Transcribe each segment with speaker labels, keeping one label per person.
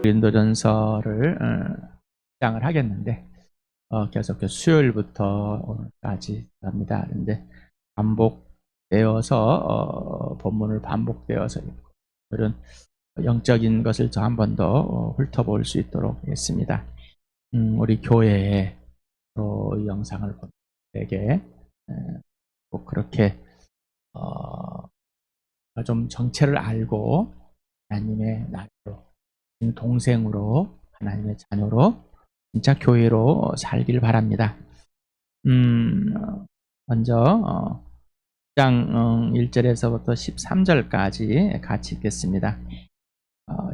Speaker 1: 고린도전서를 시작을 하겠는데 계속해서 수요일부터 오늘까지 합니다. 그런데 반복되어서 본문을 반복되어서 읽고 이런 영적인 것을 저 한 번 더 훑어볼 수 있도록 하겠습니다. 우리 교회에 이 영상을 본 분에게 꼭 그렇게 좀 정체를 알고 하나님의 나라로, 동생으로, 하나님의 자녀로 진짜 교회로 살길 바랍니다. 먼저 1장 1절에서부터 13절까지 같이 읽겠습니다.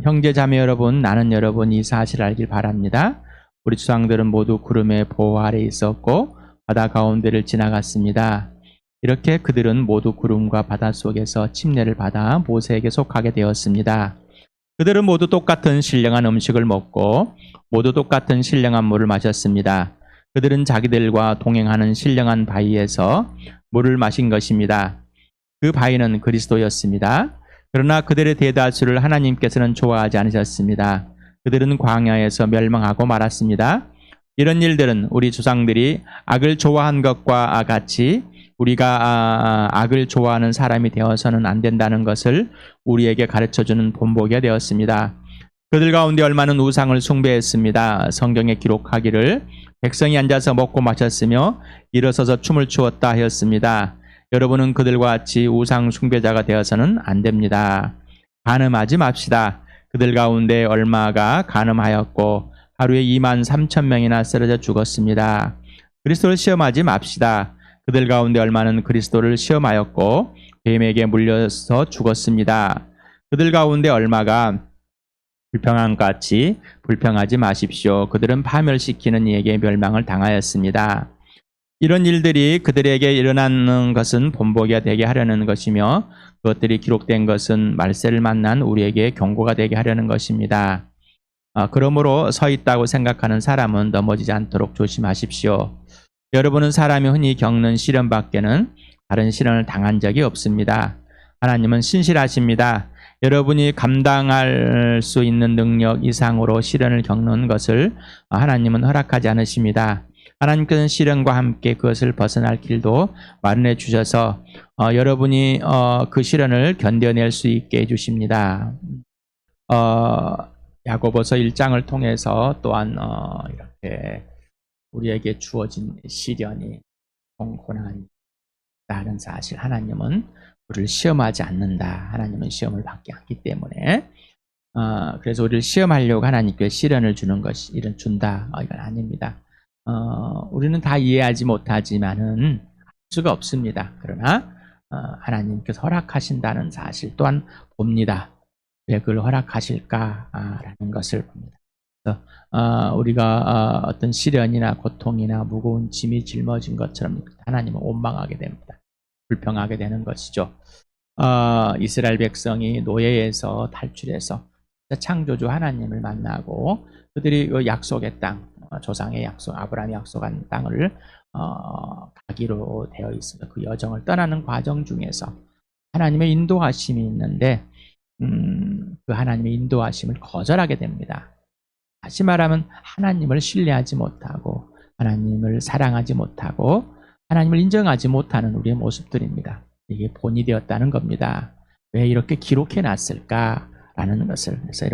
Speaker 1: 형제 자매 여러분, 나는 여러분 이 사실을 알길 바랍니다. 우리 조상들은 모두 구름의 보호 아래 있었고 바다 가운데를 지나갔습니다. 이렇게 그들은 모두 구름과 바다 속에서 침례를 받아 모세에게 속하게 되었습니다. 그들은 모두 똑같은 신령한 음식을 먹고 모두 똑같은 신령한 물을 마셨습니다. 그들은 자기들과 동행하는 신령한 바위에서 물을 마신 것입니다. 그 바위는 그리스도였습니다. 그러나 그들의 대다수를 하나님께서는 좋아하지 않으셨습니다. 그들은 광야에서 멸망하고 말았습니다. 이런 일들은 우리 조상들이 악을 좋아한 것과 같이 우리가 악을 좋아하는 사람이 되어서는 안 된다는 것을 우리에게 가르쳐주는 본보기가 되었습니다. 그들 가운데 얼마는 우상을 숭배했습니다. 성경에 기록하기를 백성이 앉아서 먹고 마셨으며 일어서서 춤을 추었다 하였습니다. 여러분은 그들과 같이 우상 숭배자가 되어서는 안 됩니다. 간음하지 맙시다. 그들 가운데 얼마가 간음하였고 하루에 23,000명이나 쓰러져 죽었습니다. 그리스도를 시험하지 맙시다. 그들 가운데 얼마는 그리스도를 시험하였고 뱀에게 물려서 죽었습니다. 그들 가운데 얼마가 불평한 같이 불평하지 마십시오. 그들은 파멸시키는 이에게 멸망을 당하였습니다. 이런 일들이 그들에게 일어나는 것은 본보기가 되게 하려는 것이며 그것들이 기록된 것은 말세를 만난 우리에게 경고가 되게 하려는 것입니다. 그러므로 서 있다고 생각하는 사람은 넘어지지 않도록 조심하십시오. 여러분은 사람이 흔히 겪는 시련 밖에는 다른 시련을 당한 적이 없습니다. 하나님은 신실하십니다. 여러분이 감당할 수 있는 능력 이상으로 시련을 겪는 것을 하나님은 허락하지 않으십니다. 하나님께서는 시련과 함께 그것을 벗어날 길도 마련해 주셔서 여러분이 그 시련을 견뎌낼 수 있게 해주십니다. 야고보서 1장을 통해서 또한 이렇게 우리에게 주어진 시련이 고난이 있다는 사실, 하나님은 우리를 시험하지 않는다. 하나님은 시험을 받지 않기 때문에 그래서 우리를 시험하려고 하나님께 시련을 주는 것이 준다. 이건 아닙니다. 우리는 다 이해하지 못하지만은 할 수가 없습니다. 그러나 하나님께서 허락하신다는 사실 또한 봅니다. 왜 그걸 허락하실까라는 것을 봅니다. 그래서 우리가 어떤 시련이나 고통이나 무거운 짐이 짊어진 것처럼 하나님은 원망하게 됩니다. 불평하게 되는 것이죠. 이스라엘 백성이 노예에서 탈출해서 창조주 하나님을 만나고 그들이 그 약속의 땅, 조상의 약속, 아브라함이 약속한 땅을 가기로 되어 있습니다. 그 여정을 떠나는 과정 중에서 하나님의 인도하심이 있는데 그 하나님의 인도하심을 거절하게 됩니다. 다시 말하면 하나님을 신뢰하지 못하고 하나님을 사랑하지 못하고 하나님을 인정하지 못하는 우리의 모습들입니다. 이게 본이 되었다는 겁니다. 왜 이렇게 기록해 놨을까라는 것을. 그래서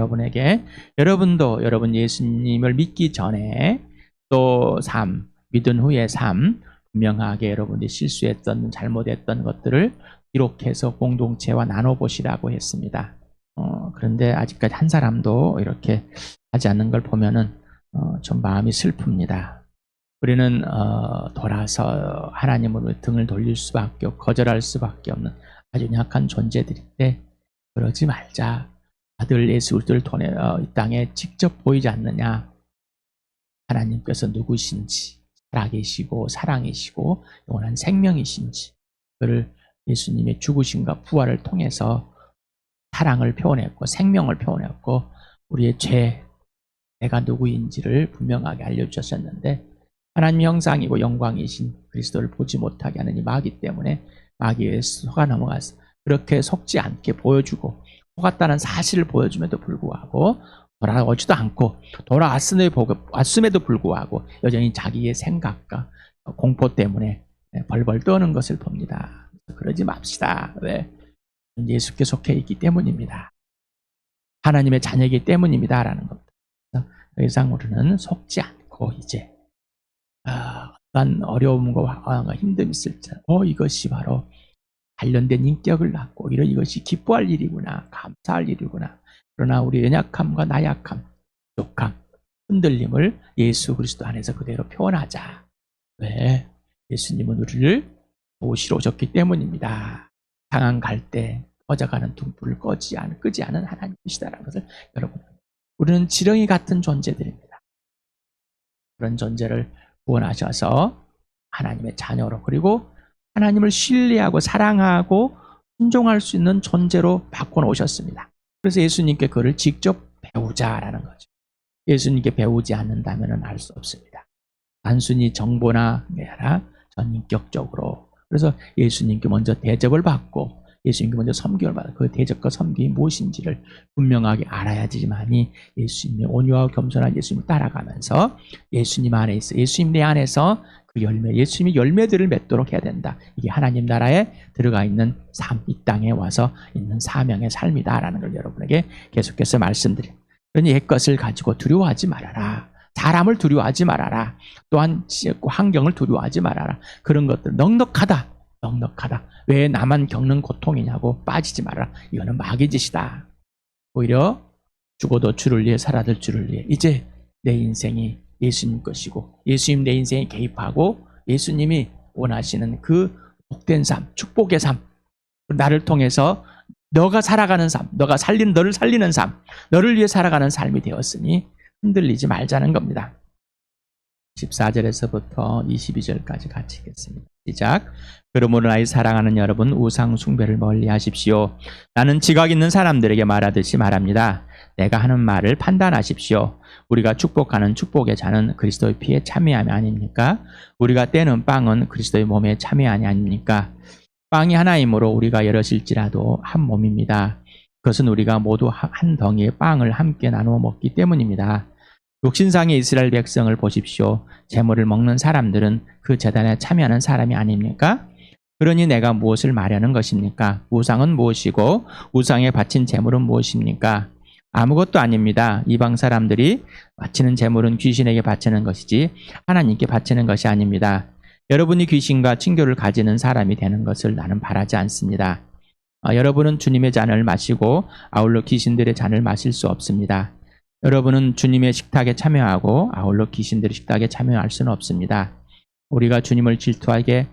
Speaker 1: 여러분도 여러분 예수님을 믿기 전에 또 믿은 후의 분명하게 여러분이 실수했던 잘못했던 것들을 기록해서 공동체와 나눠보시라고 했습니다. 그런데 아직까지 한 사람도 이렇게 하지 않는 걸 보면은 좀 마음이 슬픕니다. 우리는 돌아서 하나님으로 등을 돌릴 수밖에 없고 거절할 수밖에 없는 아주 약한 존재들인데 그러지 말자. 아들 예수를 통해 이 땅에 직접 보이지 않느냐. 하나님께서 누구신지, 살아계시고 사랑이시고 영원한 생명이신지 그를 예수님의 죽으심과 부활을 통해서 사랑을 표현했고 생명을 표현했고 우리의 죄, 내가 누구인지를 분명하게 알려주셨었는데 하나님 형상이고 영광이신 그리스도를 보지 못하게 하는 이 마귀 때문에 마귀에 속아 넘어가서 그렇게 속지 않게 보여주고 속았다는 사실을 보여줌에도 불구하고 돌아오지도 않고 왔음에도 불구하고 여전히 자기의 생각과 공포 때문에 벌벌 떠는 것을 봅니다. 그러지 맙시다. 왜? 예수께 속해 있기 때문입니다. 하나님의 자녀이기 때문입니다. 라는 겁니다. 더 이상 우리는 속지 않고 이제 어떤 어려움과 힘듦이 있을 때 이것이 바로 관련된 인격을 낳고 이것이 기뻐할 일이구나, 감사할 일이구나. 그러나 우리 연약함과 나약함, 부족함, 흔들림을 예수 그리스도 안에서 그대로 표현하자. 왜? 예수님은 우리를 도우시러 오셨기 때문입니다. 상한 갈 때 꺼져가는 등불을 끄지 않은 하나님이시다라는 것을 여러분, 우리는 지렁이 같은 존재들입니다. 그런 존재를 구원하셔서 하나님의 자녀로, 그리고 하나님을 신뢰하고 사랑하고 순종할 수 있는 존재로 바꿔놓으셨습니다. 그래서 예수님께 그를 직접 배우자라는 거죠. 예수님께 배우지 않는다면 알 수 없습니다. 단순히 정보나 아니라 전인격적으로. 그래서 예수님께 먼저 대접을 받고 예수님께 먼저 섬김을 받고 그 대접과 섬김이 무엇인지를 분명하게 알아야지만이 예수님의 온유하고 겸손한 예수님을 따라가면서 예수님 안에 있어, 예수님 내 안에서 그 열매, 예수님이 열매들을 맺도록 해야 된다. 이게 하나님 나라에 들어가 있는 삶, 이 땅에 와서 있는 사명의 삶이다라는 걸 여러분에게 계속해서 말씀드립니다. 그러니 옛것을 가지고 두려워하지 말아라. 사람을 두려워하지 말아라. 또한 환경을 두려워하지 말아라. 그런 것들 넉넉하다. 왜 나만 겪는 고통이냐고 빠지지 말아라. 이거는 마귀 짓이다. 오히려 죽어도 주를 위해 살아들 주를 위해 이제 내 인생이 예수님 것이고 예수님 내 인생에 개입하고 예수님이 원하시는 그 복된 삶, 축복의 삶, 나를 통해서 너가 살아가는 삶, 너를 살리는 삶, 너를 위해 살아가는 삶이 되었으니 흔들리지 말자는 겁니다. 14절에서부터 22절까지 같이 읽겠습니다. 시작. 그러므로 나의 사랑하는 여러분, 우상 숭배를 멀리 하십시오. 나는 지각 있는 사람들에게 말하듯이 말합니다. 내가 하는 말을 판단하십시오. 우리가 축복하는 축복의 잔은 그리스도의 피에 참여함이 아닙니까? 우리가 떼는 빵은 그리스도의 몸에 참여함이 아닙니까? 빵이 하나이므로 우리가 여럿일지라도 한 몸입니다. 그것은 우리가 모두 한 덩이의 빵을 함께 나누어 먹기 때문입니다. 육신상의 이스라엘 백성을 보십시오. 제물을 먹는 사람들은 그 제단에 참여하는 사람이 아닙니까? 그러니 내가 무엇을 말하는 것입니까? 우상은 무엇이고 우상에 바친 제물은 무엇입니까? 아무것도 아닙니다. 이방 사람들이 바치는 제물은 귀신에게 바치는 것이지 하나님께 바치는 것이 아닙니다. 여러분이 귀신과 친교를 가지는 사람이 되는 것을 나는 바라지 않습니다. 여러분은 주님의 잔을 마시고 아울러 귀신들의 잔을 마실 수 없습니다. 여러분은 주님의 식탁에 참여하고 아울러 귀신들의 식탁에 참여할 수는 없습니다. 우리가 주님을 질투하시게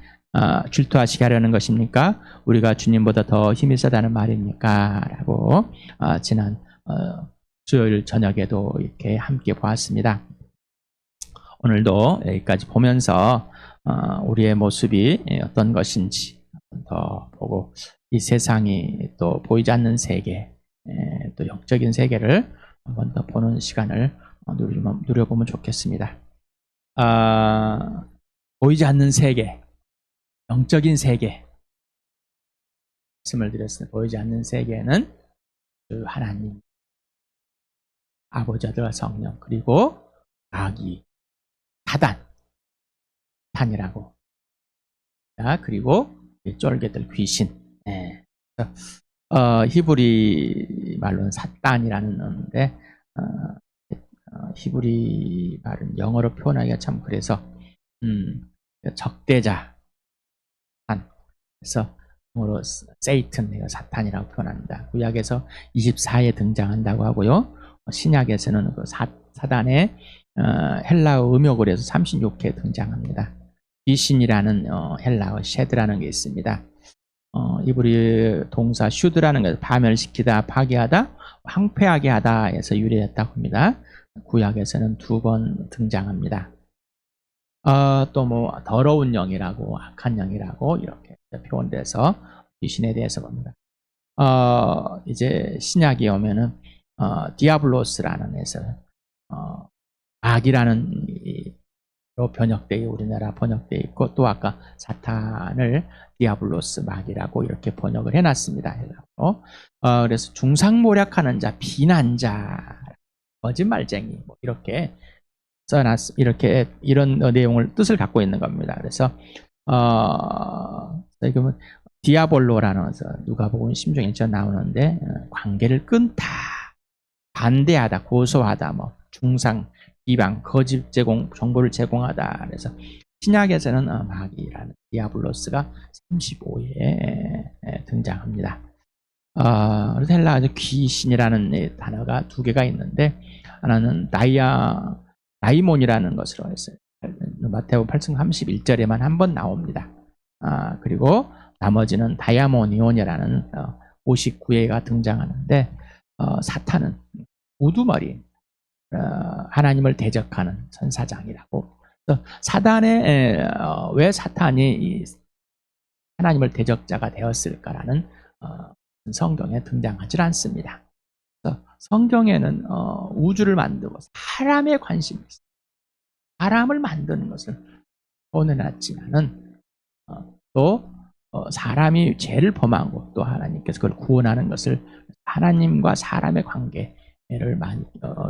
Speaker 1: 하려는 것입니까? 우리가 주님보다 더 힘이 세다는 말입니까? 라고 지난 수요일 저녁에도 이렇게 함께 보았습니다. 오늘도 여기까지 보면서 우리의 모습이 어떤 것인지 더 보고 이 세상이 또 보이지 않는 세계, 또 영적인 세계를 한 번 더 보는 시간을 누려보면 좋겠습니다. 보이지 않는 세계, 영적인 세계, 말씀을 드렸습니다. 보이지 않는 세계는 그 하나님, 아버지, 아들과 성령, 그리고 마귀, 사단이라고. 그리고 쫄개들, 귀신. 히브리 말로는 사단이라는데 히브리 말은 영어로 표현하기가 참 그래서 적대자, 그래서 영어로 세이튼, 사탄이라고 표현합니다. 구약에서 24에 등장한다고 하고요. 신약에서는 그 사단의 헬라어 음역을 해서 36회 등장합니다. 귀신이라는 헬라어 쉐드라는 게 있습니다. 히브리 동사 슈드라는 것을 파멸시키다, 파괴하다, 황폐하게 하다 해서 유래했다고 합니다. 구약에서는 2번 등장합니다. 또 더러운 영이라고, 악한 영이라고 이렇게 표현돼서 귀신에 대해서 봅니다. 이제 신약에 오면은 디아블로스라는 해서 악이라는 번역되어 우리나라 번역되어 있고, 또 아까 사탄을 디아블로스, 마귀라고 이렇게 번역을 해놨습니다. 그래서 중상모략하는 자, 비난자, 거짓말쟁이 뭐 이렇게 이렇게 이런 내용을 뜻을 갖고 있는 겁니다. 그래서 지금은 디아볼로라는 누가복음 16장 1절 나오는데 관계를 끊다, 반대하다, 고소하다, 뭐 중상, 비방, 거짓 정보를 제공하다. 그래서 신약에서는 마귀라는 디아블로스가 35에 등장합니다. 그래서 헬라어에서 귀신이라는 단어가 두 개가 있는데 하나는 다이몬이라는 것으로 했어요. 마태복음 8장 31절에만 한 번 나옵니다. 그리고 나머지는 다이아모니온이라는 59회가 등장하는데 사탄은 우두머리, 하나님을 대적하는 천사장이라고. 사단의 왜 사탄이 하나님을 대적자가 되었을까라는 성경에 등장하지 않습니다. 성경에는 우주를 만들고 사람의 관심이 있습니다. 사람을 만드는 것을 보내놨지만은 또 사람이 죄를 범하고 또 하나님께서 그걸 구원하는 것을 하나님과 사람의 관계를 많이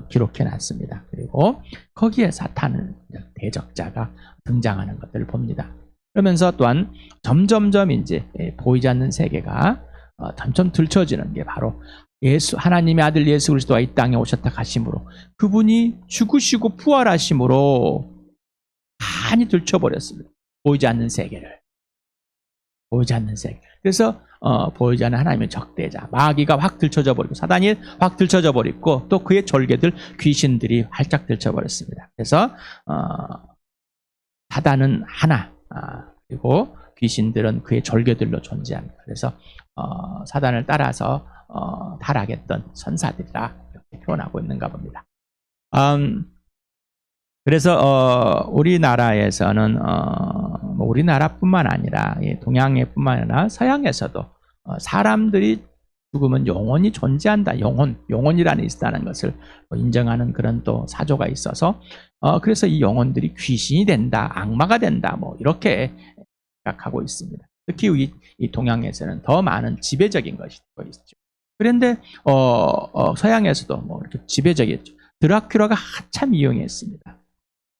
Speaker 1: 기록해 놨습니다. 그리고 거기에 사탄을 대적자가 등장하는 것들을 봅니다. 그러면서 또한 점점점 이제 보이지 않는 세계가 점점 들춰지는 게 바로 하나님의 아들 예수 그리스도가 이 땅에 오셨다 가심으로 그분이 죽으시고 부활하심으로 많이 들춰버렸습니다. 보이지 않는 세계를. 보이지 않는 세계. 그래서 보이지 않는 하나님의 적대자 마귀가 확 들춰져 버리고 사단이 확 들춰져 버리고 또 그의 졸개들 귀신들이 활짝 들춰 버렸습니다. 그래서 사단은 하나, 그리고 귀신들은 그의 졸개들로 존재합니다. 그래서 사단을 따라서 타락했던 선사들이라 이렇게 표현하고 있는가 봅니다. 그래서 우리나라에서는 우리나라뿐만 아니라 동양에뿐만 아니라 서양에서도 사람들이 죽으면 영혼이 존재한다. 영혼이라는 있다는 것을 인정하는 그런 또 사조가 있어서 그래서 이 영혼들이 귀신이 된다, 악마가 된다, 뭐 이렇게 생각하고 있습니다. 특히 이 동양에서는 더 많은 지배적인 것이 있죠. 그런데 서양에서도 뭐 이렇게 지배적이었죠. 드라큘라가 한참 이용했습니다.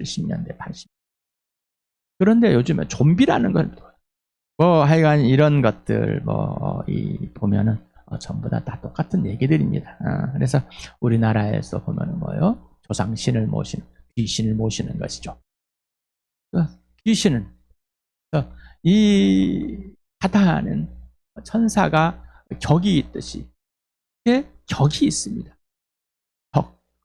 Speaker 1: 70년대, 80년대. 그런데 요즘에 좀비라는 건 하여간 이런 것들 보면은 전부 다 똑같은 얘기들입니다. 그래서 우리나라에서 보면은 조상신을 모시는, 귀신을 모시는 것이죠. 귀신은 이 사탄은 천사가 격이 있듯이 격이 있습니다.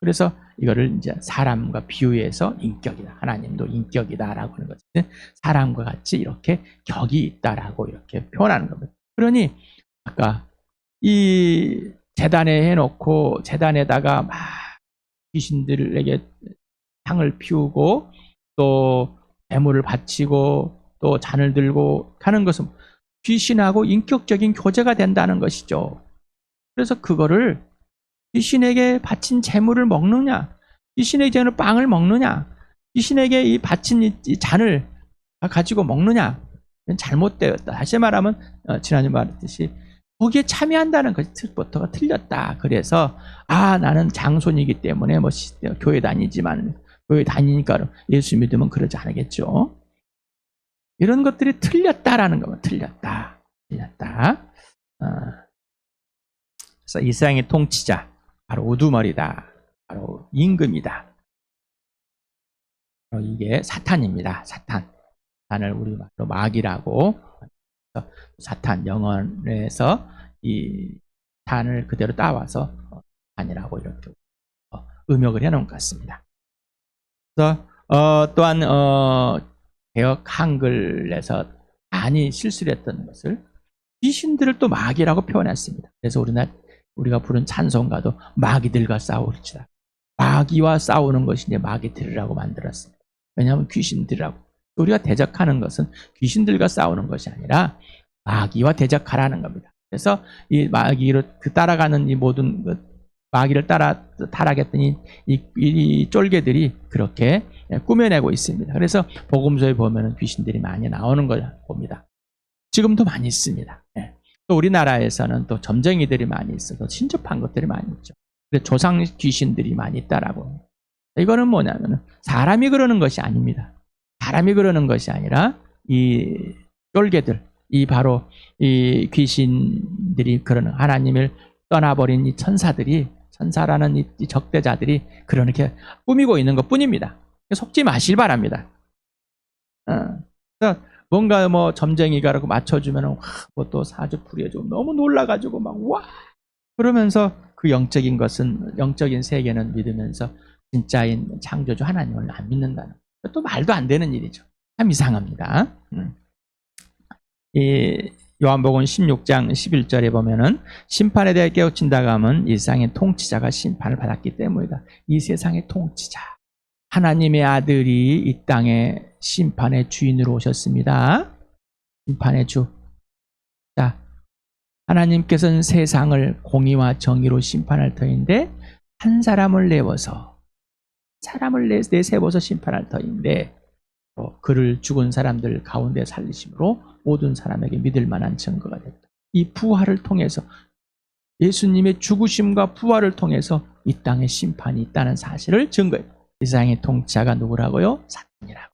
Speaker 1: 그래서 이거를 이제 사람과 비유해서 인격이다. 하나님도 인격이다라고 하는 것은 사람과 같이 이렇게 격이 있다라고 이렇게 표현하는 겁니다. 그러니 아까 이 제단에 해놓고 제단에다가 막 귀신들에게 향을 피우고 또 재물을 바치고 또 잔을 들고 하는 것은 귀신하고 인격적인 교제가 된다는 것이죠. 그래서 그거를 귀신에게 바친 재물을 먹느냐, 귀신에게 재물 빵을 먹느냐, 귀신에게 이 바친 이 잔을 가지고 먹느냐, 잘못되었다. 다시 말하면 지난주 말했듯이 거기에 참여한다는 것이 뜻부터가 틀렸다. 그래서 나는 장손이기 때문에 교회 다니지만 교회 다니니까 예수 믿으면 그러지 않겠죠. 이런 것들이 틀렸다라는 거면 틀렸다. 그래서 이 세상의 통치자 바로 우두머리다. 바로 임금이다. 바로 이게 사탄입니다. 사탄을 우리말로 마귀라고. 사탄 영어에서 이 사탄을 그대로 따와서 사탄이라고 이렇게 음역을 해놓은 것 같습니다. 그래서 또한 개역 한글에서 많이 실수를 했던 것을 귀신들을 또 마귀라고 표현했습니다. 그래서 우리가 부른 찬송가도 마귀들과 싸우리라. 마귀와 싸우는 것이 이제 마귀들이라고 만들었습니다. 왜냐하면 귀신들이라고. 우리가 대적하는 것은 귀신들과 싸우는 것이 아니라 마귀와 대적하라는 겁니다. 그래서 이 마귀를 따라가는 이 모든 마귀를 타락했던 이 쫄개들이 그렇게 꾸며내고 있습니다. 그래서 복음서에 보면은 귀신들이 많이 나오는 걸 봅니다. 지금도 많이 있습니다. 또 우리나라에서는 또 점쟁이들이 많이 있어서 신접한 것들이 많이 있죠. 근데 조상 귀신들이 많이 있다라고. 이거는 뭐냐면 사람이 그러는 것이 아닙니다. 사람이 그러는 것이 아니라 이 쫄개들, 이 바로 이 귀신들이 그러는 하나님을 떠나버린 이 천사라는 이 적대자들이 그렇게 꾸미고 있는 것뿐입니다. 속지 마실 바랍니다. 그래서 뭔가 뭐 점쟁이가 그러고 맞춰주면 뭐 또 사주풀이해주고 너무 놀라가지고 막 와 그러면서 그 영적인 것은 영적인 세계는 믿으면서 진짜인 창조주 하나님을 안 믿는다는 또 말도 안 되는 일이죠. 참 이상합니다. 이 요한복음 16장 11절에 보면은 심판에 대해 깨우친다고 하면 이 세상의 통치자가 심판을 받았기 때문이다. 이 세상의 통치자. 하나님의 아들이 이 땅에 심판의 주인으로 오셨습니다. 심판의 주. 자, 하나님께서는 세상을 공의와 정의로 심판할 터인데 한 사람을 내세워서 심판할 터인데 그를 죽은 사람들 가운데 살리심으로 모든 사람에게 믿을 만한 증거가 됐다. 이 부활을 통해서 예수님의 죽으심과 부활을 통해서 이 땅에 심판이 있다는 사실을 증거해요. 이 세상의 통치자가 누구라고요? 사탄이라고.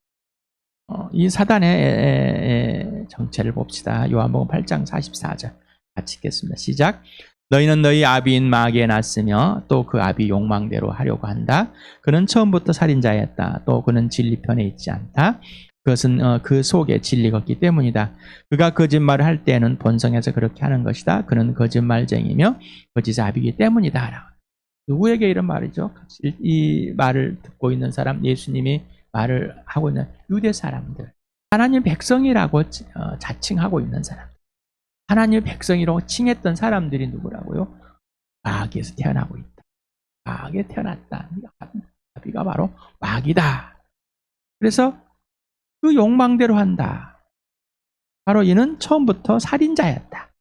Speaker 1: 이 사단의 정체를 봅시다. 요한복음 8장 44절 같이 읽겠습니다. 시작. 너희는 너희 아비인 마귀에 났으며 또 그 아비 욕망대로 하려고 한다. 그는 처음부터 살인자였다. 또 그는 진리 편에 있지 않다. 그것은 그 속에 진리가 없기 때문이다. 그가 거짓말을 할 때는 본성에서 그렇게 하는 것이다. 그는 거짓말쟁이며 거짓의 아비이기 때문이다. 누구에게 이런 말이죠? 이 말을 듣고 있는 사람, 예수님이 말을 하고 있는 유대 사람들, 하나님 백성이라고 자칭하고 있는 사람, 하나님 백성이라고 칭했던 사람들이 누구라고요? 마귀에서 태어나고 있다. 마귀에 태어났다. 아비가 바로 마귀다. 그래서 그 욕망대로 한다. 바로 이는 처음부터 살인자였다.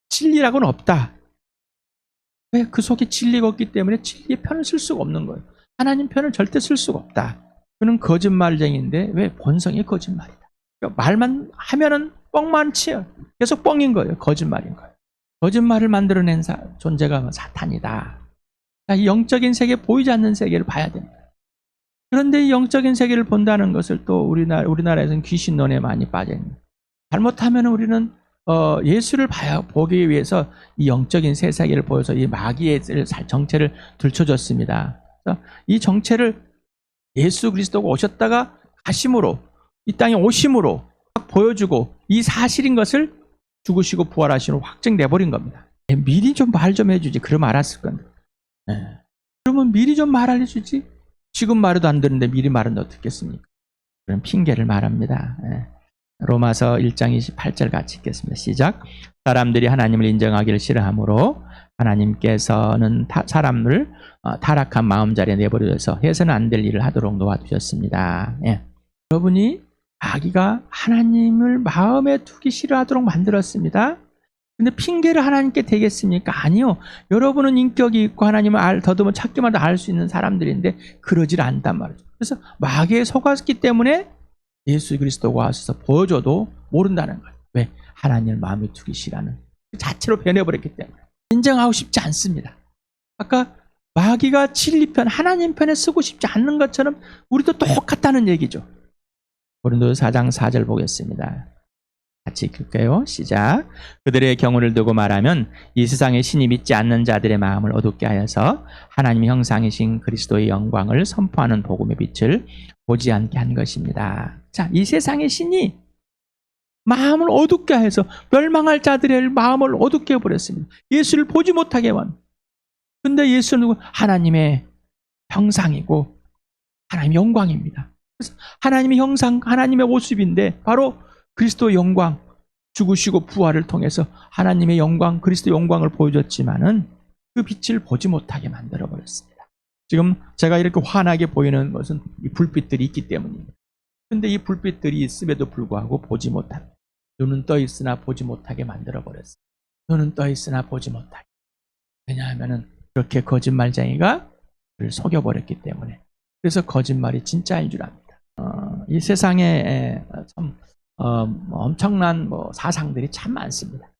Speaker 1: 진리라고는 없다. 왜? 그 속에 진리가 없기 때문에 진리의 편을 쓸 수가 없는 거예요. 하나님 편을 절대 쓸 수가 없다. 그는 거짓말쟁이인데 왜? 본성이 거짓말이다. 그러니까 말만 하면은 뻥만 치요. 계속 뻥인 거예요. 거짓말인 거예요. 거짓말을 만들어낸 존재가 사탄이다. 이 영적인 세계, 보이지 않는 세계를 봐야 됩니다. 그런데 이 영적인 세계를 본다는 것을 또 우리나라에서는 귀신론에 많이 빠져 있는. 잘못하면 우리는 예수를 보기 위해서 이 영적인 세계를 보여서 이 마귀의 정체를 들춰줬습니다. 이 정체를 예수 그리스도가 오셨다가 가심으로 이 땅에 오심으로 보여주고 이 사실인 것을 죽으시고 부활하시고 확증내버린 겁니다. 미리 좀 말 좀 해주지. 그러면 알았을 건데. 그러면 미리 좀 말해주지. 지금 말해도 안 되는데 미리 말은 어떻겠습니까? 그런 핑계를 말합니다. 로마서 1장 28절 같이 읽겠습니다. 시작. 사람들이 하나님을 인정하기를 싫어하므로 하나님께서는 사람을 타락한 마음자리에 내버려둬서 해서는 안 될 일을 하도록 놓아두셨습니다. 여러분이 마귀가 하나님을 마음에 두기 싫어하도록 만들었습니다. 근데 핑계를 하나님께 대겠습니까? 아니요. 여러분은 인격이 있고 하나님을 더듬어 찾기만 해도 알 수 있는 사람들인데 그러질 않단 말이죠. 그래서 마귀에 속았기 때문에 예수 그리스도가 와서 보여줘도 모른다는 거예요. 왜? 하나님을 마음에 두기 싫어하는 그 자체로 변해버렸기 때문에 인정하고 싶지 않습니다. 아까 마귀가 진리편, 하나님 편에 쓰고 싶지 않는 것처럼 우리도 똑같다는 얘기죠. 고린도서 4장 4절 보겠습니다. 같이 읽을게요. 시작. 그들의 경우를 두고 말하면 이 세상의 신이 믿지 않는 자들의 마음을 어둡게 하여서 하나님의 형상이신 그리스도의 영광을 선포하는 복음의 빛을 보지 않게 한 것입니다. 자, 이 세상의 신이 마음을 어둡게 해서 멸망할 자들의 마음을 어둡게 해버렸습니다. 예수를 보지 못하게 한. 근데 예수는 하나님의 형상이고 하나님의 영광입니다. 그래서 하나님의 형상, 하나님의 모습인데 바로 그리스도의 영광, 죽으시고 부활을 통해서 하나님의 영광, 그리스도의 영광을 보여줬지만은 그 빛을 보지 못하게 만들어버렸습니다. 지금 제가 이렇게 환하게 보이는 것은 이 불빛들이 있기 때문입니다. 그런데 이 불빛들이 있음에도 불구하고 보지 못합니다. 눈은 떠 있으나 보지 못하게 만들어버렸습니다. 눈은 떠 있으나 보지 못하게. 왜냐하면 그렇게 거짓말쟁이가 그를 속여버렸기 때문에. 그래서 거짓말이 진짜인 줄 압니다. 이 세상에 참 엄청난 사상들이 참 많습니다.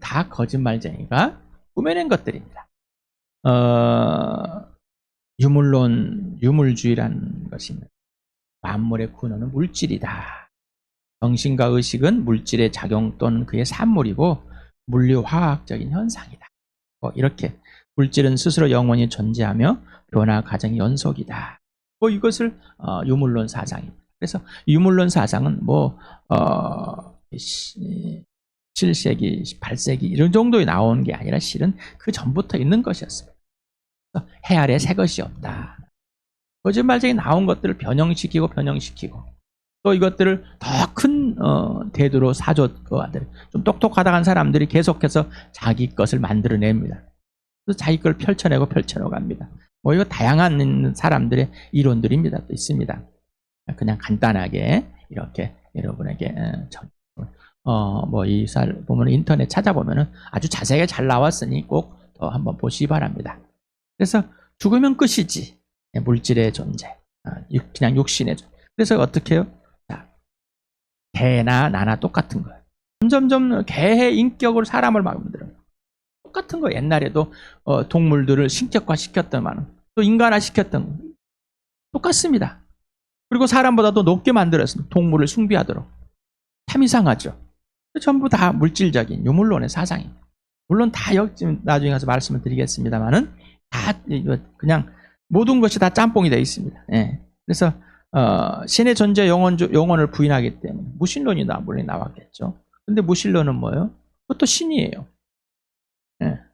Speaker 1: 다 거짓말쟁이가 꾸며낸 것들입니다. 유물주의라는 것이 있는 만물의 근원은 물질이다. 정신과 의식은 물질의 작용 또는 그의 산물이고 물리화학적인 현상이다. 이렇게 물질은 스스로 영원히 존재하며 변화 과정의 연속이다. 이것을 유물론 사상입니다. 그래서 유물론 사상은 7세기, 18세기 이런 정도에 나온 게 아니라 실은 그 전부터 있는 것이었습니다. 해 아래 새 것이 없다. 거짓말쟁이 나온 것들을 변형시키고 또 이것들을 더 큰 대두로 사조과들, 좀 똑똑하다는 사람들이 계속해서 자기 것을 만들어냅니다. 그래서 자기 걸 펼쳐내고 갑니다. 이거 다양한 사람들의 이론들입니다. 또 있습니다. 그냥 간단하게 이렇게 여러분에게 이 살 보면 인터넷 찾아보면은 아주 자세하게 잘 나왔으니 꼭 더 한번 보시기 바랍니다. 그래서 죽으면 끝이지. 물질의 존재, 그냥 육신의 존재. 그래서 어떻게 해요? 개나 나나 똑같은 거예요. 점점 개의 인격으로 사람을 만들어요. 똑같은 거. 옛날에도 동물들을 신격화시켰더만 또 인간화시켰던 똑같습니다. 그리고 사람보다도 높게 만들었습니다. 동물을 숭배하도록. 참 이상하죠. 전부 다 물질적인 유물론의 사상입니다. 물론 다 나중에 가서 말씀을 드리겠습니다만은 다 그냥 모든 것이 다 짬뽕이 되어 있습니다. 그래서 신의 존재 영혼을 부인하기 때문에 무신론이 물론 나왔겠죠. 근데 무신론은 뭐예요? 그것도 신이에요.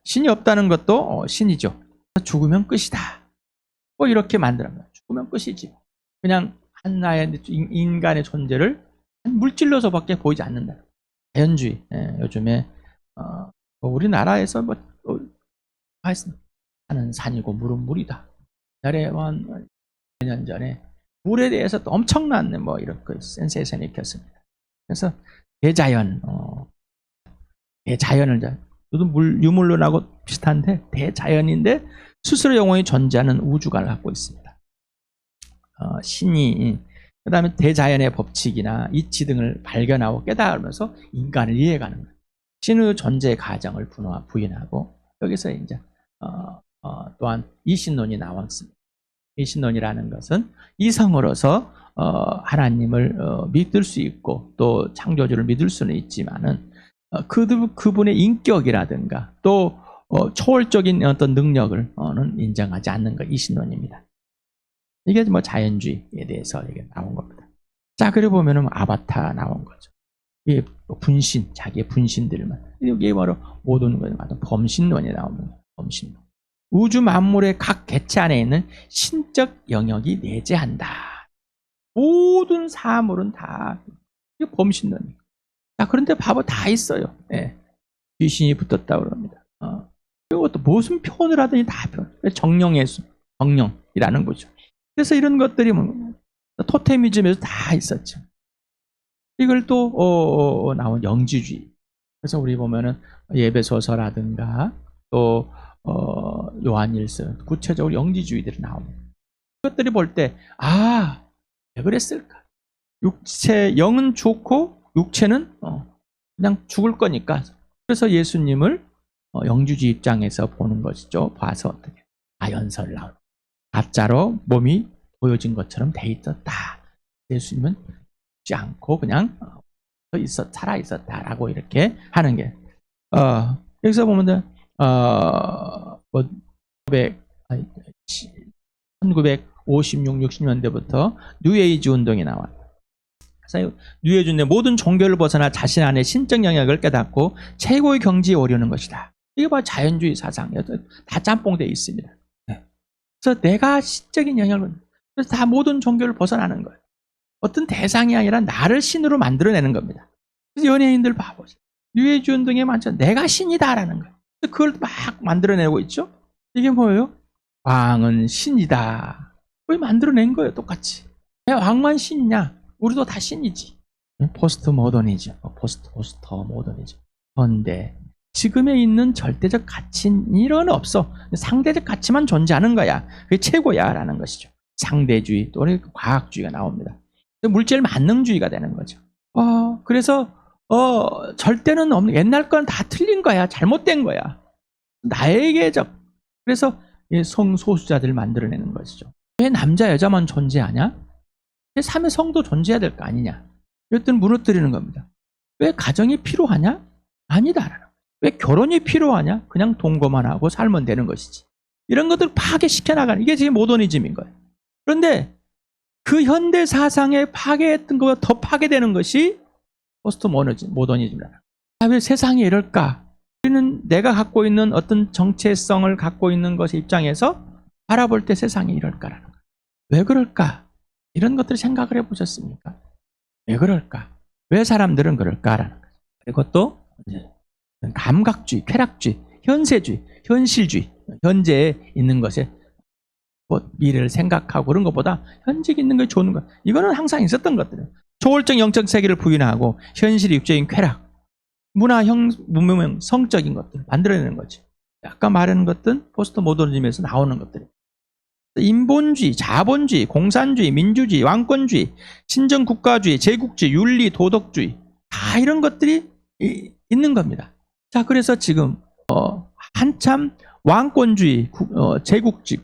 Speaker 1: 신이 없다는 것도 신이죠. 죽으면 끝이다. 이렇게 만들어요. 죽으면 끝이지. 그냥 하나의 인간의 존재를 물질로서밖에 보이지 않는다. 자연주의. 요즘에 우리나라에서 하는 산이고 물은 물이다. 옛날에 한 2년 전에 물에 대해서 엄청난 이런 거 센세이션이 일으켰습니다. 그래서 대자연을 유물론하고 비슷한데 대자연인데 스스로 영원히 존재하는 우주관을 갖고 있습니다. 신이 그다음에 대자연의 법칙이나 이치 등을 발견하고 깨달으면서 인간을 이해가는 거예요. 신의 존재 가정을 부인하고 여기서 이제 또한 이신론이 나왔습니다. 이신론이라는 것은 이성으로서 하나님을 믿을 수 있고 또 창조주를 믿을 수는 있지만은 그분의 인격이라든가 또 초월적인 어떤 능력을 인정하지 않는 것 이신론입니다. 이게 자연주의에 대해서 이게 나온 겁니다. 자, 그리고 보면은 아바타 나온 거죠. 이게 분신, 자기의 분신들만. 이게 바로 모든 것이 범신론이 나옵니다. 범신론. 우주 만물의 각 개체 안에 있는 신적 영역이 내재한다. 모든 사물은 다 이게 범신론이에요. 자, 그런데 봐봐 다 있어요. 귀신이 붙었다고 그럽니다. 그리고 또 무슨 표현을 하더니 다 표현. 정령의 수, 정령이라는 거죠. 그래서 이런 것들이 토테미즘에서 다 있었죠. 이걸 또 나온 영지주의. 그래서 우리 보면은 예배소서라든가 또 요한일서 구체적으로 영지주의들이 나옵니다. 그것들이 볼 때 왜 그랬을까? 영은 좋고 육체는 그냥 죽을 거니까. 그래서 예수님을 영주주의 입장에서 보는 것이죠. 봐서 어떻게 아연설 나오는 가짜로 몸이 보여진 것처럼 돼 있었다. 예수님은 죽지 않고 그냥 살아 있었다라고 이렇게 하는 게 여기서 보면 1956, 60년대부터 뉴에이지 운동이 나와요. 그래서 뉴에이지 운동의 모든 종교를 벗어나 자신 안의 신적 영역을 깨닫고 최고의 경지에 오르는 것이다. 이게 바로 자연주의 사상이에요. 다 짬뽕되어 있습니다. 그래서 내가 신적인 영역을 그래서 다 모든 종교를 벗어나는 거예요. 어떤 대상이 아니라 나를 신으로 만들어내는 겁니다. 그래서 연예인들 봐보세요. 뉴에이지 운동에 많죠. 내가 신이다라는 거예요. 그걸 막 만들어내고 있죠. 이게 뭐예요? 왕은 신이다. 그걸 만들어낸 거예요. 똑같이. 왜 왕만 신이냐? 우리도 다 신이지. 포스트 모더니즘. 그런데 지금에 있는 절대적 가치는 이런 없어. 상대적 가치만 존재하는 거야. 그게 최고야 라는 것이죠. 상대주의 또는 과학주의가 나옵니다. 물질 만능주의가 되는 거죠. 그래서 절대는 없는 옛날 건 다 틀린 거야. 잘못된 거야. 나에게적 그래서 성소수자들을 만들어내는 것이죠. 왜 남자 여자만 존재하냐? 제3의 성도 존재해야 될 거 아니냐? 이것들은 무너뜨리는 겁니다. 왜 가정이 필요하냐? 아니다라는. 왜 결혼이 필요하냐? 그냥 동거만 하고 살면 되는 것이지. 이런 것들을 파괴시켜 나가는 이게 지금 모더니즘인 거예요. 그런데 그 현대 사상에 파괴했던 것보다 더 파괴되는 것이 포스트 모더니즘이라는. 왜 세상이 이럴까? 우리는 내가 갖고 있는 어떤 정체성을 갖고 있는 것의 입장에서 바라볼 때 세상이 이럴까라는 거예요. 왜 그럴까? 이런 것들을 생각을 해보셨습니까? 왜 그럴까? 왜 사람들은 그럴까라는 거죠. 그리고 또 감각주의, 쾌락주의, 현세주의, 현실주의, 현재에 있는 것에 미래를 생각하고 그런 것보다 현재 있는 게 좋은 것. 이거는 항상 있었던 것들이에요. 초월적 영적 세계를 부인하고 현실의 육적인 쾌락, 문화, 문명, 성적인 것들을 만들어내는 거지. 아까 말하는 것들은 포스트 모더니즘에서 나오는 것들이에요. 인본주의, 자본주의, 공산주의, 민주주의, 왕권주의, 신정국가주의, 제국주의, 윤리, 도덕주의 다 이런 것들이 있는 겁니다. 자, 그래서 지금 한참 왕권주의, 제국주의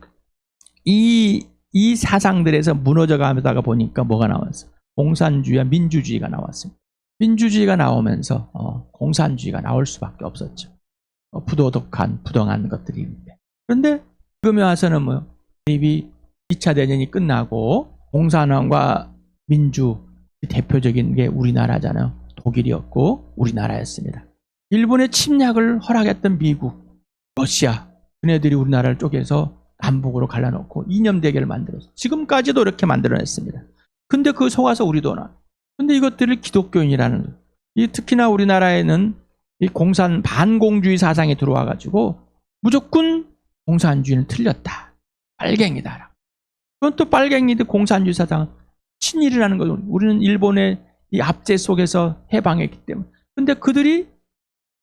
Speaker 1: 이 사상들에서 무너져 가다가 보니까 뭐가 나왔어? 공산주의와 민주주의가 나왔습니다. 민주주의가 나오면서 공산주의가 나올 수밖에 없었죠. 부도덕한, 부당한 것들이 있는데. 그런데 지금에 와서는 이미 2차 대전이 끝나고 공산화과 민주 대표적인 게 우리나라잖아요. 독일이었고 우리나라였습니다. 일본의 침략을 허락했던 미국, 러시아, 그네들이 우리나라를 쪼개서 남북으로 갈라놓고 이념 대결을 만들었어요. 지금까지도 이렇게 만들어냈습니다. 근데 그 속아서 우리도 나. 근데 이것들을 기독교인이라는, 특히나 우리나라에는 이 반공주의 사상이 들어와가지고 무조건 공산주의는 틀렸다. 빨갱이다. 그건 또 빨갱이들 공산주의 사상은 친일이라는 거죠. 우리는 일본의 이 압제 속에서 해방했기 때문에. 근데 그들이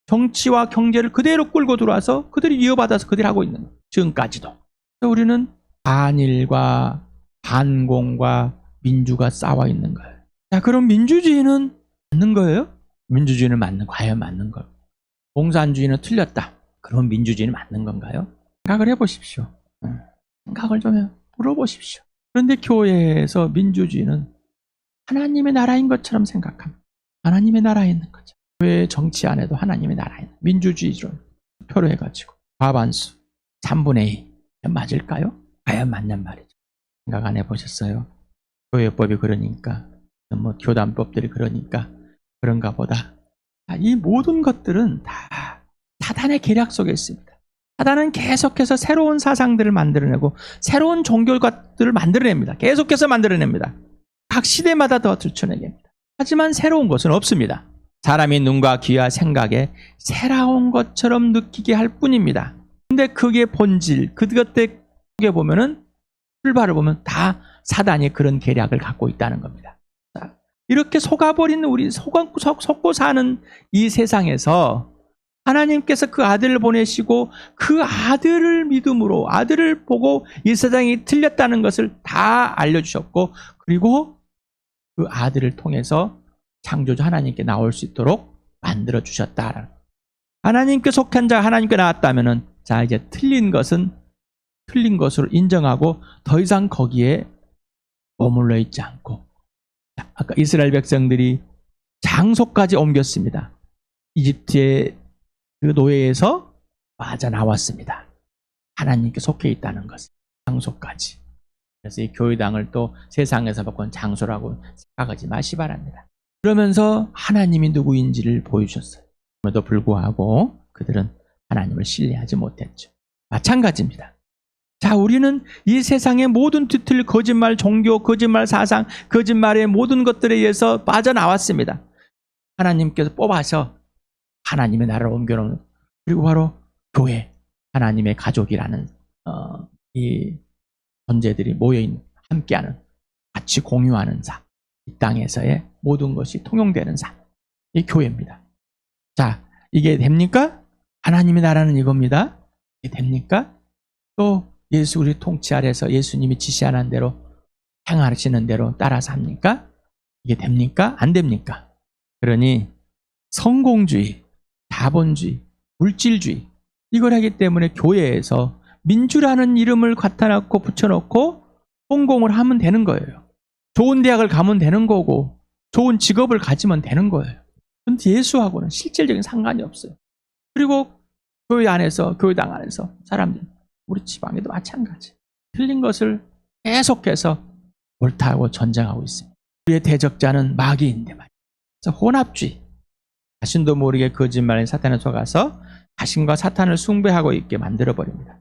Speaker 1: 정치와 경제를 그대로 끌고 들어와서 그들이 이어받아서 그들이 하고 있는 거예요. 지금까지도. 우리는 반일과 반공과 민주가 싸워 있는 거예요. 자, 그럼 민주주의는 맞는 거예요? 민주주의는 과연 맞는 걸? 공산주의는 틀렸다. 그럼 민주주의는 맞는 건가요? 생각을 해보십시오. 생각을 좀 물어보십시오. 그런데 교회에서 민주주의는 하나님의 나라인 것처럼 생각합니다. 하나님의 나라에 있는 거죠. 교회 정치 안에도 하나님의 나라에 있는 민주주의로 표로 해가지고 과반수 3분의 2 맞을까요? 과연 맞냔 말이죠. 생각 안 해보셨어요? 교회법이 그러니까 교단법들이 그러니까 그런가 보다. 이 모든 것들은 다 사단의 계략 속에 있습니다. 사단은 계속해서 새로운 사상들을 만들어내고 새로운 종교들을 만들어냅니다. 계속해서 만들어냅니다. 각 시대마다 더 들춰내게 합니다. 하지만 새로운 것은 없습니다. 사람이 눈과 귀와 생각에 새로운 것처럼 느끼게 할 뿐입니다. 근데 그게 본질, 그것에 보면은 출발을 보면 다 사단이 그런 계략을 갖고 있다는 겁니다. 이렇게 속아버린 우리 속고 사는 이 세상에서 하나님께서 그 아들을 보내시고 그 아들을 믿음으로 아들을 보고 이 세상이 틀렸다는 것을 다 알려주셨고, 그리고 그 아들을 통해서 창조주 하나님께 나올 수 있도록 만들어 주셨다. 하나님께 속한 자 하나님께 나왔다면은 자, 이제 틀린 것은 틀린 것으로 인정하고 더 이상 거기에 머물러 있지 않고, 아까 이스라엘 백성들이 장소까지 옮겼습니다. 이집트의 그 노예에서 빠져나왔습니다. 하나님께 속해 있다는 것을 장소까지. 그래서 이 교회당을 또 세상에서 바꾼 장소라고 생각하지 마시 바랍니다. 그러면서 하나님이 누구인지를 보여주셨어요. 그럼에도 불구하고 그들은 하나님을 신뢰하지 못했죠. 마찬가지입니다. 자, 우리는 이 세상의 모든 뒤틀 거짓말 종교, 거짓말 사상, 거짓말의 모든 것들에 의해서 빠져나왔습니다. 하나님께서 뽑아서 하나님의 나라를 옮겨놓은, 그리고 바로 교회, 하나님의 가족이라는 이 존재들이 모여있는, 함께하는, 같이 공유하는 삶, 이 땅에서의 모든 것이 통용되는 삶, 이 교회입니다. 자, 이게 됩니까? 하나님의 나라는 이겁니다. 이게 됩니까? 또 예수 우리 통치 아래서 예수님이 지시하는 대로 행하시는 대로 따라서 합니까? 이게 됩니까? 안 됩니까? 그러니 성공주의, 자본주의, 물질주의, 이걸 하기 때문에 교회에서 민주라는 이름을 갖다 놓고 붙여놓고 성공을 하면 되는 거예요. 좋은 대학을 가면 되는 거고 좋은 직업을 가지면 되는 거예요. 그런데 예수하고는 실질적인 상관이 없어요. 그리고 교회 안에서, 교회당 안에서 사람들, 우리 지방에도 마찬가지. 틀린 것을 계속해서 옳다고 전쟁하고 있습니다. 우리의 대적자는 마귀인데 말이에요. 그래서 혼합주의, 자신도 모르게 거짓말에 사탄에 속아서 자신과 사탄을 숭배하고 있게 만들어버립니다.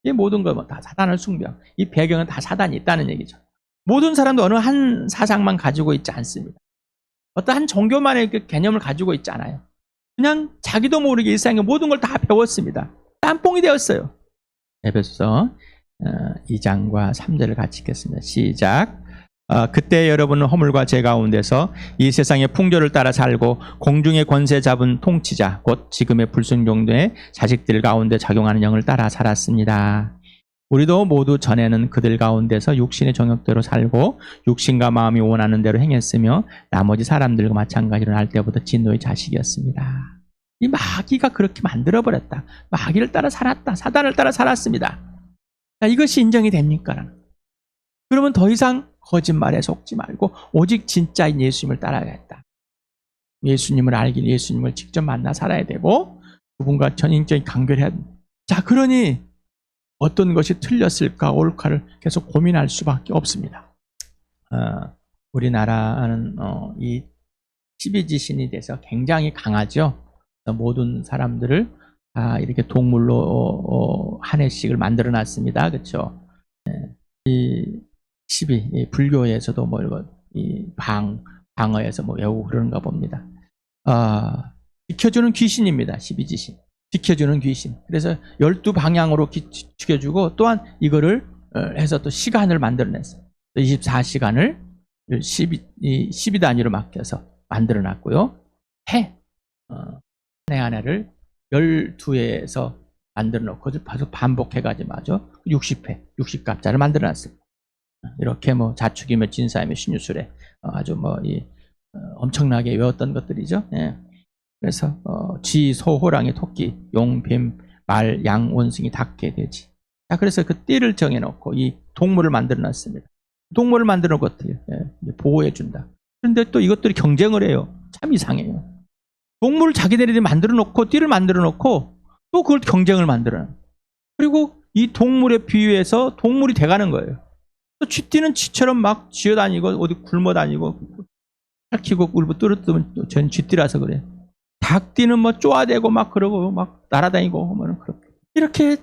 Speaker 1: 이 모든 것 다 사탄을 숭배하고, 이 배경은 다 사단이 있다는 얘기죠. 모든 사람도 어느 한 사상만 가지고 있지 않습니다. 어떤 한 종교만의 그 개념을 가지고 있지 않아요. 그냥 자기도 모르게 일상의 모든 걸 다 배웠습니다. 땀뽕이 되었어요. 에베소서 2장과 3절을 같이 읽겠습니다. 시작. 그때 여러분은 허물과 죄 가운데서 이 세상의 풍조를 따라 살고 공중의 권세 잡은 통치자 곧 지금의 불순종도의 자식들 가운데 작용하는 영을 따라 살았습니다. 우리도 모두 전에는 그들 가운데서 육신의 정욕대로 살고 육신과 마음이 원하는 대로 행했으며 나머지 사람들과 마찬가지로 날 때부터 진노의 자식이었습니다. 이 마귀가 그렇게 만들어버렸다. 마귀를 따라 살았다. 사단을 따라 살았습니다. 자, 이것이 인정이 됩니까? 그러면 더 이상 거짓말에 속지 말고 오직 진짜인 예수님을 따라야겠다. 예수님을 알길, 예수님을 직접 만나 살아야 되고 그분과 전인적인 관계를 해야 됩니다. 자, 그러니 어떤 것이 틀렸을까 옳을까를 계속 고민할 수밖에 없습니다. 우리나라는 이 12지신이 돼서 굉장히 강하죠. 모든 사람들을 다 이렇게 동물로 한 해씩을 만들어 놨습니다. 그렇죠? 이 12, 불교에서도 뭐 이거 이 방어에서 뭐 외우고 그러는가 봅니다. 지켜주는 귀신입니다. 12지신. 지켜주는 귀신. 그래서 12방향으로 지켜주고 또한 이거를 해서 또 시간을 만들어냈어요. 24시간을 12 단위로 맡겨서 만들어놨고요. 해. 한 해 한 해를 12회에서 만들어놓고 계속 반복해가지고 맞아 60회, 60갑자를 만들어놨습니다. 이렇게 뭐 자축이며 진사이며 신유술에 아주 뭐 엄청나게 외웠던 것들이죠. 예. 그래서 쥐, 소, 호랑이, 토끼, 용, 뱀, 말, 양, 원숭이, 닭, 개, 돼지. 자, 그래서 그 띠를 정해놓고 이 동물을 만들어놨습니다. 동물을 만들어놓고 어때요? 예, 보호해준다. 그런데 또 이것들이 경쟁을 해요. 참 이상해요. 동물을 자기들이 만들어놓고 띠를 만들어놓고 또 그걸 경쟁을 만들어요. 그리고 이 동물에 비유해서 동물이 돼가는 거예요. 또 쥐띠는 쥐처럼 막 쥐어다니고 어디 굶어다니고 핥히고 꿀고 뚫어뜨면 전 쥐띠라서 그래요. 닭띠는 뭐 쪼아대고 막 그러고 막 날아다니고 하면은 그렇게 이렇게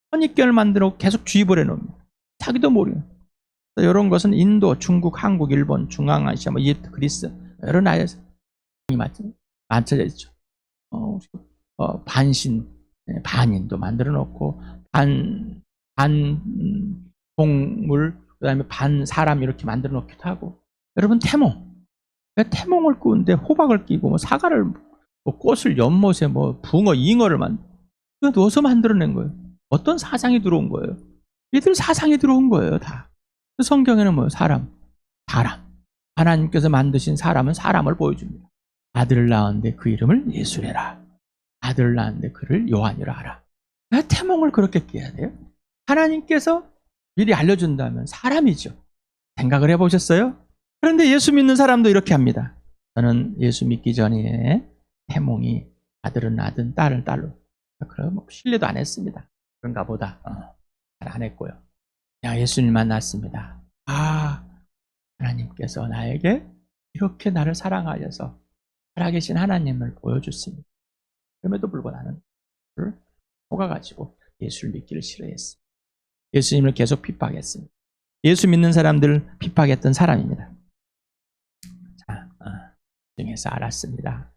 Speaker 1: 선입견을 만들어 계속 주입을 해놓습니다. 자기도 모르요. 이런 것은 인도, 중국, 한국, 일본, 중앙아시아, 뭐 이집트, 그리스 여러 나라에서 많쳐져 있죠. 반신, 반인도 만들어 놓고 반 동물, 그다음에 반 사람 이렇게 만들어 놓기도 하고. 여러분 태몽. 왜 태몽을 꾸는데 호박을 끼고 뭐 사과를 뭐 꽃을 연못에 뭐 붕어, 잉어를 그거 넣어서 만들어낸 거예요. 어떤 사상이 들어온 거예요? 얘들 사상이 들어온 거예요, 다. 성경에는 뭐 사람. 하나님께서 만드신 사람은 사람을 보여줍니다. 아들을 낳았는데 그 이름을 예수래라. 아들을 낳았는데 그를 요한이라 하라. 왜 태몽을 그렇게 깨야 돼요? 하나님께서 미리 알려준다면 사람이죠. 생각을 해보셨어요? 그런데 예수 믿는 사람도 이렇게 합니다. 저는 예수 믿기 전에 태몽이 아들은 낳든 딸은 딸로. 그럼 뭐 신뢰도 안 했습니다. 그런가 보다. 잘 안 했고요. 그냥 예수님 만났습니다. 하나님께서 나에게 이렇게 나를 사랑하셔서 살아계신 하나님을 보여줬습니다. 그럼에도 불구하고 나는 그를 속아가지고 예수를 믿기를 싫어했습니다. 예수님을 계속 핍박했습니다. 예수 믿는 사람들을 핍박했던 사람입니다. 자, 중에서 알았습니다.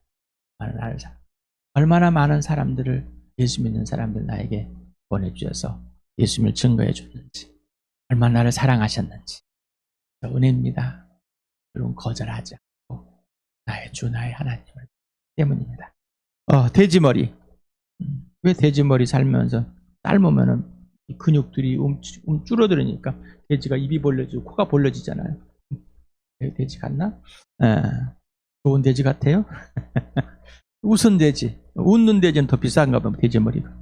Speaker 1: 얼마나 많은 사람들을 예수 믿는 사람들 나에게 보내주셔서 예수님을 증거해 줬는지, 얼마나 나를 사랑하셨는지. 은혜입니다. 여러분 거절하지 않고 나의 주 나의 하나님을 때문입니다. 돼지머리. 왜 돼지머리 살면서 삶으면은 근육들이 줄어들으니까 돼지가 입이 벌려지고 코가 벌려지잖아요. 돼지 같나? 좋은 돼지 같아요? 웃은 돼지. 웃는 돼지는 더 비싼가 봐요. 돼지머리가.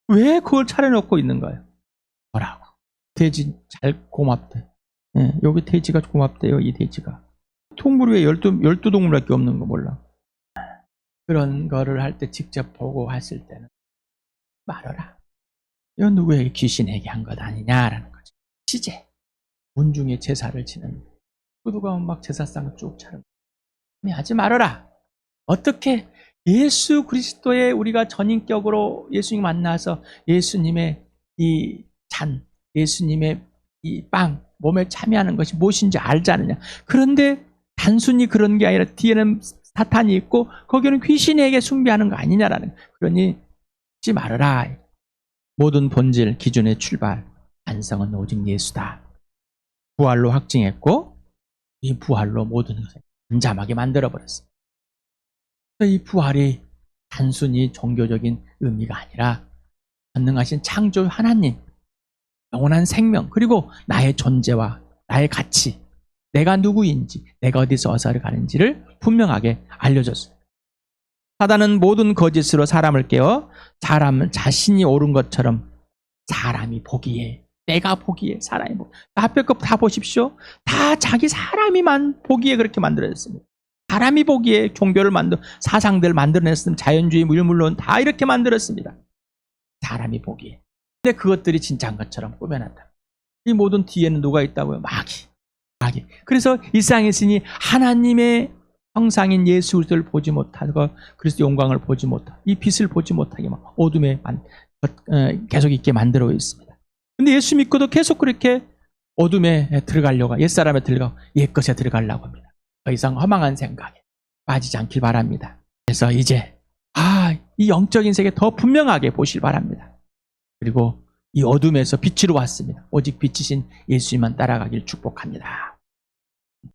Speaker 1: 왜 그걸 차려놓고 있는 거예요? 뭐라고? 돼지 잘 고맙대. 예, 여기 돼지가 고맙대요, 이 돼지가. 동물 왜 12동물밖에 없는 거 몰라. 그런 거를 할 때 직접 보고 했을 때는 말어라. 이건 누구에게 귀신에게 한 것 아니냐라는 거죠. 시제. 문중에 제사를 지는 누가 막 제사상을 쭉 차려. 하지 말아라. 어떻게 예수 그리스도의 우리가 전인격으로 예수님 만나서 예수님의 이 잔, 예수님의 이 빵, 몸에 참여하는 것이 무엇인지 알지 않느냐. 그런데 단순히 그런 게 아니라 뒤에는 사탄이 있고 거기는 귀신에게 숭배하는 거 아니냐라는. 그러니 하지 말아라. 모든 본질, 기준의 출발, 완성은 오직 예수다. 부활로 확증했고 이 부활로 모든 것을 잠잠하게 만들어버렸습니다. 이 부활이 단순히 종교적인 의미가 아니라 전능하신 창조 하나님, 영원한 생명, 그리고 나의 존재와 나의 가치, 내가 누구인지, 내가 어디서 어디로 가는지를 분명하게 알려줬어요. 사단은 모든 거짓으로 사람을 깨워 사람은 자신이 옳은 것처럼 사람이 보기에, 내가 보기에, 사람이 보기에, 앞에 거 다 보십시오. 다 자기 사람이만 보기에 그렇게 만들어졌습니다. 사람이 보기에 종교를 사상들을 만들어냈으면 자연주의, 물론 다 이렇게 만들었습니다. 사람이 보기에. 근데 그것들이 진짜인 것처럼 꾸며놨다. 이 모든 뒤에는 누가 있다고요? 마귀. 그래서 이 세상에 있으니 하나님의 형상인 예수 그리스도를 보지 못하고 그리스도 영광을 보지 못하고 이 빛을 보지 못하게 막 어둠에 계속 있게 만들어 있습니다. 근데 예수 믿고도 계속 그렇게 어둠에 들어가려고, 옛사람에 들어가고 옛것에 들어가려고 합니다. 더 이상 허망한 생각에 빠지지 않길 바랍니다. 그래서 이제 이 영적인 세계 더 분명하게 보실 바랍니다. 그리고 이 어둠에서 빛으로 왔습니다. 오직 빛이신 예수님만 따라가길 축복합니다.